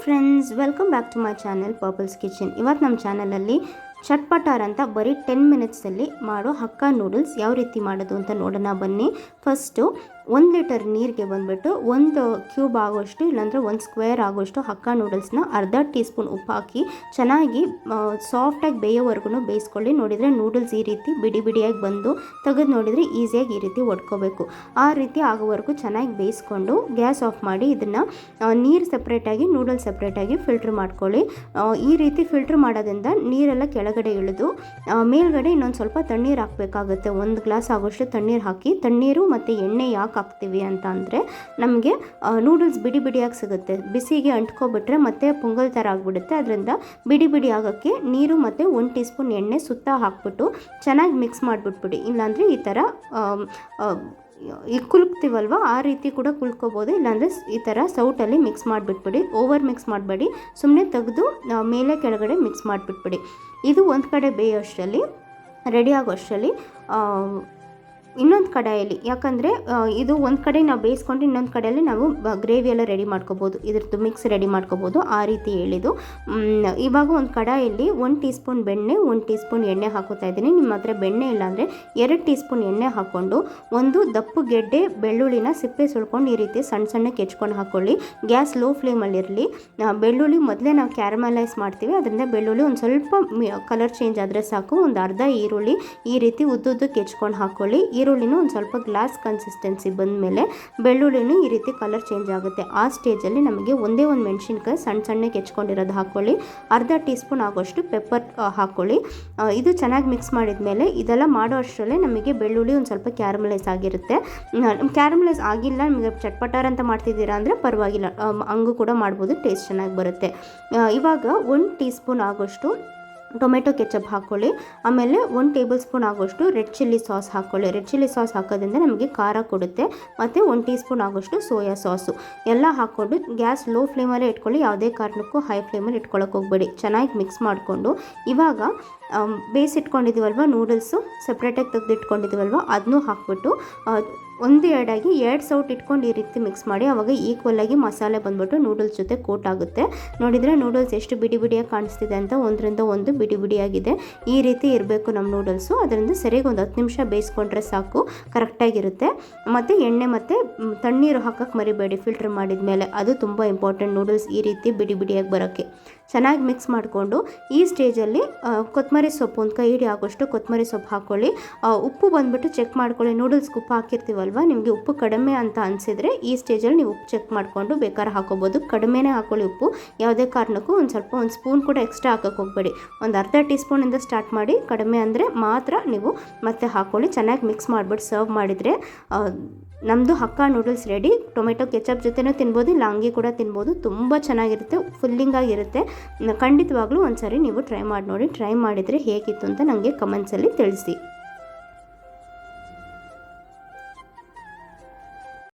Friends, welcome back to my channel Purple's Kitchen. ಇವತ್ತು ನಮ್ಮ ಚಾನಲಲ್ಲಿ ಚಟ್ಪಟಾರ್ ಅಂತ ಬರೀ 10 ಮಿನಿಟ್ಸಲ್ಲಿ ಮಾಡೋ ಹಕ್ಕ ನೂಡಲ್ಸ್ ಯಾವ ರೀತಿ ಮಾಡೋದು ಅಂತ ನೋಡೋಣ ಬನ್ನಿ. ಫಸ್ಟು 1 ಲೀಟರ್ ನೀರಿಗೆ ಬಂದುಬಿಟ್ಟು 1 ಕ್ಯೂಬ್ ಆಗೋಷ್ಟು ಇಲ್ಲಾಂದರೆ 1 ಸ್ಕ್ವೇರ್ ಆಗೋಷ್ಟು ಹಕ್ಕ ನೂಡಲ್ಸ್ನ ಅರ್ಧ ಟೀ ಸ್ಪೂನ್ ಉಪ್ಪು ಹಾಕಿ ಚೆನ್ನಾಗಿ ಸಾಫ್ಟಾಗಿ ಬೇಯೋವರೆಗೂ ಬೇಯಿಸ್ಕೊಳ್ಳಿ. ನೋಡಿದರೆ ನೂಡಲ್ಸ್ ಈ ರೀತಿ ಬಿಡಿ ಬಿಡಿಯಾಗಿ ಬಂದು ತೆಗೆದು ನೋಡಿದರೆ ಈಸಿಯಾಗಿ ಈ ರೀತಿ ಒಡ್ಕೋಬೇಕು. ಆ ರೀತಿ ಆಗೋವರೆಗೂ ಚೆನ್ನಾಗಿ ಬೇಯಿಸ್ಕೊಂಡು ಗ್ಯಾಸ್ ಆಫ್ ಮಾಡಿ ಇದನ್ನು ನೀರು ಸಪ್ರೇಟಾಗಿ ನೂಡಲ್ಸ್ ಸಪ್ರೇಟಾಗಿ ಫಿಲ್ಟ್ರ್ ಮಾಡ್ಕೊಳ್ಳಿ. ಈ ರೀತಿ ಫಿಲ್ಟ್ರ್ ಮಾಡೋದ್ರಿಂದ ನೀರೆಲ್ಲ ಕೆಳಗಡೆ ಇಳಿದು ಮೇಲ್ಗಡೆ ಇನ್ನೊಂದು ಸ್ವಲ್ಪ ತಣ್ಣೀರು ಹಾಕಬೇಕಾಗುತ್ತೆ. 1 ಗ್ಲಾಸ್ ಆಗೋಷ್ಟು ತಣ್ಣೀರು ಹಾಕಿ, ತಣ್ಣೀರು ಮತ್ತು ಎಣ್ಣೆ ಯಾಕೆ ಹಾಕ್ತೀವಿ ಅಂತ ಅಂದರೆ ನಮಗೆ ನೂಡಲ್ಸ್ ಬಿಡಿ ಬಿಡಿಯಾಗಿ ಸಿಗುತ್ತೆ. ಬಿಸಿಗೆ ಅಂಟ್ಕೊಬಿಟ್ರೆ ಮತ್ತೆ ಪೊಂಗಲ್ ಥರ ಆಗಿಬಿಡುತ್ತೆ. ಅದರಿಂದ ಬಿಡಿ ಬಿಡಿ ಆಗೋಕ್ಕೆ ನೀರು ಮತ್ತು 1 ಟೀ ಸ್ಪೂನ್ ಎಣ್ಣೆ ಸುತ್ತ ಹಾಕ್ಬಿಟ್ಟು ಚೆನ್ನಾಗಿ ಮಿಕ್ಸ್ ಮಾಡಿಬಿಟ್ಬಿಡಿ. ಇಲ್ಲಾಂದರೆ ಈ ಥರ ಈಗ ಕುಲ್ಕ್ತೀವಲ್ವ ಆ ರೀತಿ ಕೂಡ ಕುಲ್ಕೋಬೋದು. ಇಲ್ಲಾಂದರೆ ಈ ಥರ ಸೌಟಲ್ಲಿ ಮಿಕ್ಸ್ ಮಾಡಿಬಿಟ್ಬಿಡಿ. ಓವರ್ ಮಿಕ್ಸ್ ಮಾಡಬೇಡಿ, ಸುಮ್ಮನೆ ತೆಗೆದು ಮೇಲೆ ಕೆಳಗಡೆ ಮಿಕ್ಸ್ ಮಾಡಿಬಿಟ್ಬಿಡಿ. ಇದು ಒಂದು ಕಡೆ ಬೇಯೋಷ್ಟರಲ್ಲಿ ರೆಡಿ ಆಗೋಷ್ಟರಲ್ಲಿ ಇನ್ನೊಂದು ಕಡಾಯಲ್ಲಿ, ಯಾಕಂದರೆ ಇದು ಒಂದು ಕಡೆ ನಾವು ಬೇಯಿಸ್ಕೊಂಡು ಇನ್ನೊಂದು ಕಡೆಯಲ್ಲಿ ನಾವು ಗ್ರೇವಿ ಎಲ್ಲ ರೆಡಿ ಮಾಡ್ಕೋಬೋದು, ಇದ್ರದ್ದು ಮಿಕ್ಸ್ ರೆಡಿ ಮಾಡ್ಕೋಬೋದು. ಆ ರೀತಿ ಹೇಳಿದ್ದು. ಇವಾಗ ಒಂದು ಕಡಾಯಲ್ಲಿ 1 ಟೀ ಸ್ಪೂನ್ ಬೆಣ್ಣೆ, 1 ಟೀ ಸ್ಪೂನ್ ಎಣ್ಣೆ ಹಾಕೋತಾ ಇದ್ದೀನಿ. ನಿಮ್ಮ ಹತ್ರ ಬೆಣ್ಣೆ ಇಲ್ಲಾಂದರೆ 2 ಟೀ ಸ್ಪೂನ್ ಎಣ್ಣೆ ಹಾಕ್ಕೊಂಡು ಒಂದು ದಪ್ಪು ಗೆಡ್ಡೆ ಬೆಳ್ಳುಳ್ಳಿನ ಸಿಪ್ಪೆ ಸುಳ್ಕೊಂಡು ಈ ರೀತಿ ಸಣ್ಣ ಸಣ್ಣಕ್ಕೆ ಹೆಚ್ಕೊಂಡು ಹಾಕ್ಕೊಳ್ಳಿ. ಗ್ಯಾಸ್ ಲೋ ಫ್ಲೇಮಲ್ಲಿರಲಿ. ಬೆಳ್ಳುಳ್ಳಿ ಮೊದಲೇ ನಾವು ಕ್ಯಾರಮಲೈಸ್ ಮಾಡ್ತೀವಿ, ಅದರಿಂದ ಬೆಳ್ಳುಳ್ಳಿ ಒಂದು ಸ್ವಲ್ಪ ಕಲರ್ ಚೇಂಜ್ ಆದರೆ ಸಾಕು. ಒಂದು ಅರ್ಧ ಈರುಳ್ಳಿ ಈ ರೀತಿ ಉದ್ದುದ್ದಕ್ಕೆ ಹೆಚ್ಕೊಂಡು ಹಾಕ್ಕೊಳ್ಳಿ. ಈರುಳ್ಳಿನೂ ಒಂದು ಸ್ವಲ್ಪ ಗ್ಲಾಸ್ ಕನ್ಸಿಸ್ಟೆನ್ಸಿ ಬಂದಮೇಲೆ ಬೆಳ್ಳುಳ್ಳಿನೂ ಈ ರೀತಿ ಕಲರ್ ಚೇಂಜ್ ಆಗುತ್ತೆ. ಆ ಸ್ಟೇಜಲ್ಲಿ ನಮಗೆ ಒಂದೇ ಒಂದು ಮೆಣಸಿನ್ಕಾಯಿ ಸಣ್ಣ ಸಣ್ಣಕ್ಕೆ ಹೆಚ್ಕೊಂಡಿರೋದು ಹಾಕ್ಕೊಳ್ಳಿ. ಅರ್ಧ ಟೀ ಸ್ಪೂನ್ ಆಗೋಷ್ಟು ಪೆಪ್ಪರ್ ಹಾಕ್ಕೊಳ್ಳಿ. ಇದು ಚೆನ್ನಾಗಿ ಮಿಕ್ಸ್ ಮಾಡಿದ ಮೇಲೆ ಇದೆಲ್ಲ ಮಾಡೋ ಅಷ್ಟರಲ್ಲೇ ನಮಗೆ ಬೆಳ್ಳುಳ್ಳಿ ಒಂದು ಸ್ವಲ್ಪ ಕ್ಯಾರಮಲೈಸ್ ಆಗಿರುತ್ತೆ. ಕ್ಯಾರಮಲೈಸ್ ಆಗಿಲ್ಲ, ನಿಮಗೆ ಚಟ್ಪಟಾರ್ ಅಂತ ಮಾಡ್ತಿದ್ದೀರಾ ಅಂದರೆ ಪರವಾಗಿಲ್ಲ, ಹಂಗೂ ಕೂಡ ಮಾಡ್ಬೋದು, ಟೇಸ್ಟ್ ಚೆನ್ನಾಗಿ ಬರುತ್ತೆ. ಇವಾಗ 1 ಟೀ ಸ್ಪೂನ್ ಆಗೋಷ್ಟು ಟೊಮೆಟೊ ಕೆಚಪ್ ಹಾಕ್ಕೊಳ್ಳಿ. ಆಮೇಲೆ 1 ಟೇಬಲ್ ಸ್ಪೂನ್ ಆಗೋಷ್ಟು ರೆಡ್ ಚಿಲ್ಲಿ ಸಾಸ್ ಹಾಕ್ಕೊಳ್ಳಿ. ರೆಡ್ ಚಿಲ್ಲಿ ಸಾಸ್ ಹಾಕೋದ್ರಿಂದ ನಮಗೆ ಖಾರ ಕೊಡುತ್ತೆ. ಮತ್ತು 1 ಟೀ ಸ್ಪೂನ್ ಆಗೋಷ್ಟು ಸೋಯಾ ಸಾಸು ಎಲ್ಲ ಹಾಕ್ಕೊಂಡು ಗ್ಯಾಸ್ ಲೋ ಫ್ಲೇಮಲ್ಲೇ ಇಟ್ಕೊಳ್ಳಿ. ಯಾವುದೇ ಕಾರಣಕ್ಕೂ ಹೈ ಫ್ಲೇಮಲ್ಲಿ ಇಟ್ಕೊಳ್ಳೋಕೆ ಹೋಗಬೇಡಿ. ಚೆನ್ನಾಗಿ ಮಿಕ್ಸ್ ಮಾಡಿಕೊಂಡು ಇವಾಗ ಬೇಯಿಸಿಟ್ಕೊಂಡಿದ್ದೀವಲ್ವ ನೂಡಲ್ಸು ಸಪ್ರೇಟಾಗಿ ತೆಗೆದಿಟ್ಕೊಂಡಿದ್ದೀವಲ್ವ ಅದನ್ನೂ ಹಾಕ್ಬಿಟ್ಟು ಒಂದು ಎರಡಾಗಿ 2 ಸೌಟ್ ಇಟ್ಕೊಂಡು ಈ ರೀತಿ ಮಿಕ್ಸ್ ಮಾಡಿ. ಆವಾಗ ಈಕ್ವಲಾಗಿ ಮಸಾಲೆ ಬಂದ್ಬಿಟ್ಟು ನೂಡಲ್ಸ್ ಜೊತೆ ಕೋಟ್ ಆಗುತ್ತೆ. ನೋಡಿದರೆ ನೂಡಲ್ಸ್ ಎಷ್ಟು ಬಿಡಿ ಬಿಡಿಯಾಗಿ ಕಾಣಿಸ್ತಿದೆ ಅಂತ, ಒಂದರಿಂದ ಒಂದು ಬಿಡಿ ಬಿಡಿಯಾಗಿದೆ. ಈ ರೀತಿ ಇರಬೇಕು ನಮ್ಮ ನೂಡಲ್ಸು. ಅದರಿಂದ ಸರಿಯಾಗಿ ಒಂದು 10 ನಿಮಿಷ ಬೇಯಿಸ್ಕೊಂಡ್ರೆ ಸಾಕು, ಕರೆಕ್ಟಾಗಿರುತ್ತೆ. ಮತ್ತು ಎಣ್ಣೆ ಮತ್ತು ತಣ್ಣೀರು ಹಾಕೋಕ್ಕೆ ಮರಿಬೇಡಿ ಫಿಲ್ಟ್ರ್ ಮಾಡಿದ ಮೇಲೆ, ಅದು ತುಂಬ ಇಂಪಾರ್ಟೆಂಟ್ ನೂಡಲ್ಸ್ ಈ ರೀತಿ ಬಿಡಿ ಬಿಡಿಯಾಗಿ ಬರೋಕ್ಕೆ. ಚೆನ್ನಾಗಿ ಮಿಕ್ಸ್ ಮಾಡಿಕೊಂಡು ಈ ಸ್ಟೇಜಲ್ಲಿ ಕೊತ್ತಂಬರಿ ಸೊಪ್ಪು ಒಂದು ಕೈ ಹಿಡಿ ಆಗೋಷ್ಟು ಕೊತ್ತಂಬರಿ ಸೊಪ್ಪು ಹಾಕ್ಕೊಳ್ಳಿ. ಉಪ್ಪು ಬಂದುಬಿಟ್ಟು ಚೆಕ್ ಮಾಡ್ಕೊಳ್ಳಿ. ನೂಡಲ್ಸ್ಗೆ ಉಪ್ಪು ಹಾಕಿರ್ತೀವಲ್ವ, ನಿಮಗೆ ಉಪ್ಪು ಕಡಿಮೆ ಅಂತ ಅನಿಸಿದರೆ ಈ ಸ್ಟೇಜಲ್ಲಿ ನೀವು ಉಪ್ಪು ಚೆಕ್ ಮಾಡಿಕೊಂಡು ಬೇಕಾದ್ರೆ ಹಾಕೋಬೋದು. ಕಡಿಮೆನೇ ಹಾಕ್ಕೊಳ್ಳಿ ಉಪ್ಪು, ಯಾವುದೇ ಕಾರಣಕ್ಕೂ ಒಂದು ಸ್ಪೂನ್ ಕೂಡ ಎಕ್ಸ್ಟ್ರಾ ಹಾಕೋಕ್ಕೆ ಹೋಗಬೇಡಿ. ಒಂದು ಅರ್ಧ ಟೀ ಸ್ಪೂನಿಂದ ಸ್ಟಾರ್ಟ್ ಮಾಡಿ, ಕಡಿಮೆ ಅಂದರೆ ಮಾತ್ರ ನೀವು ಮತ್ತೆ ಹಾಕ್ಕೊಳ್ಳಿ. ಚೆನ್ನಾಗಿ ಮಿಕ್ಸ್ ಮಾಡಿಬಿಟ್ಟು ಸರ್ವ್ ಮಾಡಿದರೆ ನಮ್ಮದು Hakka noodles ready. Tomato ketchup ಜೊತೆನೂ ತಿನ್ಬೋದು, ಇಲ್ಲ ಹಂಗೆ ಕೂಡ ತಿನ್ಬೋದು. ತುಂಬ ಚೆನ್ನಾಗಿರುತ್ತೆ, ಫುಲ್ಲಿಂಗಾಗಿರುತ್ತೆ. ಖಂಡಿತವಾಗ್ಲೂ ಒಂದು ಸಾರಿ ನೀವು ಟ್ರೈ ಮಾಡಿ ನೋಡಿ. ಟ್ರೈ ಮಾಡಿದರೆ ಹೇಗಿತ್ತು ಅಂತ ನನಗೆ ಕಮೆಂಟ್ಸಲ್ಲಿ ತಿಳಿಸಿ.